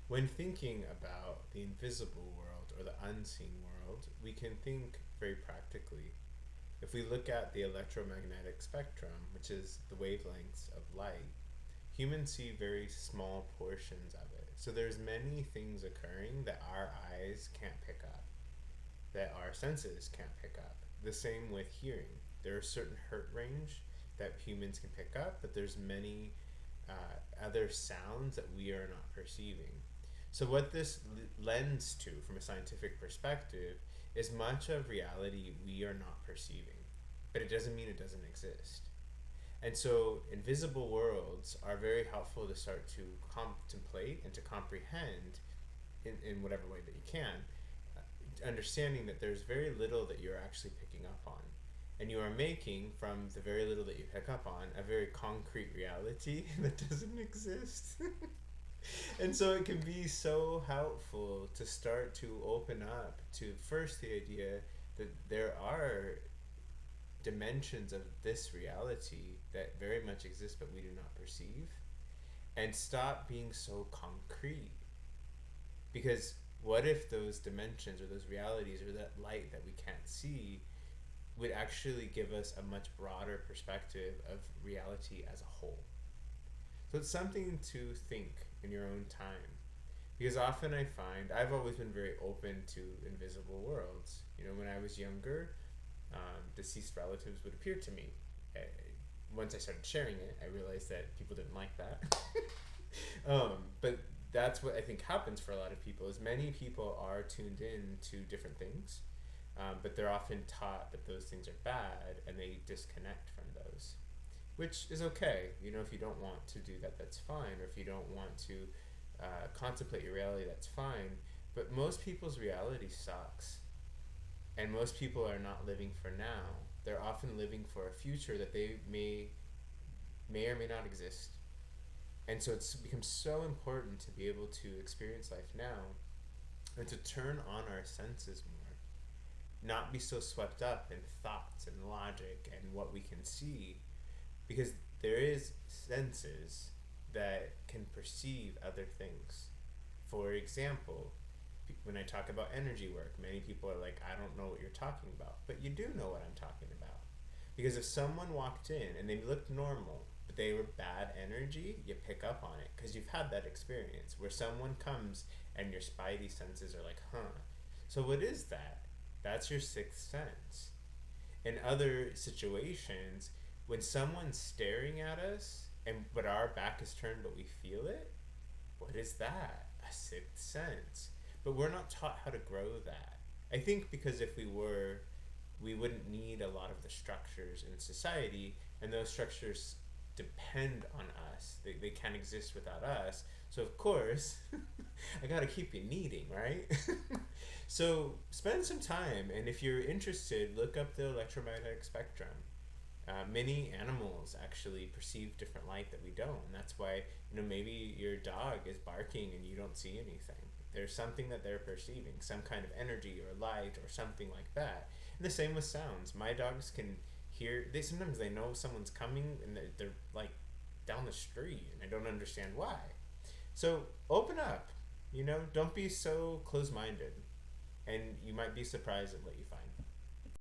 When thinking about the invisible world or the unseen world, we can think very practically. If we look at the electromagnetic spectrum, which is the wavelengths of light, humans see very small portions of it. So there's many things occurring that our eyes can't pick up, that our senses can't pick up. The same with hearing. There are certain hertz range that humans can pick up, but there's many other sounds that we are not perceiving. So what this lends to, from a scientific perspective, is much of reality we are not perceiving, but it doesn't mean it doesn't exist. And so invisible worlds are very helpful to start to contemplate and to comprehend in whatever way that you can, understanding that there's very little that you're actually picking up on. And you are making, from the very little that you pick up on, a very concrete reality that doesn't exist. And so it can be so helpful to start to open up to first the idea that there are dimensions of this reality that very much exist but we do not perceive, and stop being so concrete. Because what if those dimensions or those realities or that light that we can't see would actually give us a much broader perspective of reality as a whole? So it's something to think in your own time. Because often I find I've always been very open to invisible worlds. When I was younger, deceased relatives would appear to me. Uh, Once I started sharing it, I realized that people didn't like that. But that's what I think happens for a lot of people. Is many people are tuned in to different things, but they're often taught that those things are bad, and they disconnect from those, which is okay. If you don't want to do that, that's fine. Or if you don't want to contemplate your reality, that's fine. But most people's reality sucks, and most people are not living for now. They're often living for a future that they may or may not exist. And so it's becomes so important to be able to experience life now and to turn on our senses more, not be so swept up in thoughts and logic and what we can see, because there is senses that can perceive other things. For example, when I talk about energy work, many people are like, I don't know what you're talking about. But you do know what I'm talking about. Because if someone walked in and they looked normal, but they were bad energy, you pick up on it because you've had that experience where someone comes and your spidey senses are like, huh. So what is that? That's your sixth sense. In other situations, when someone's staring at us and but our back is turned but we feel it, what is that? A sixth sense. But we're not taught how to grow that. I think because if we were, we wouldn't need a lot of the structures in society, and those structures depend on us. They can't exist without us. So, of course, I gotta keep you needing, right? So, spend some time, and if you're interested, look up the electromagnetic spectrum. Many animals actually perceive different light that we don't, and that's why maybe your dog is barking and you don't see anything. There's something that they're perceiving, some kind of energy or light or something like that. And the same with sounds. My dogs can hear. They sometimes they know someone's coming and they're like down the street, and I don't understand why. So open up. Don't be so close minded, and you might be surprised at what you find.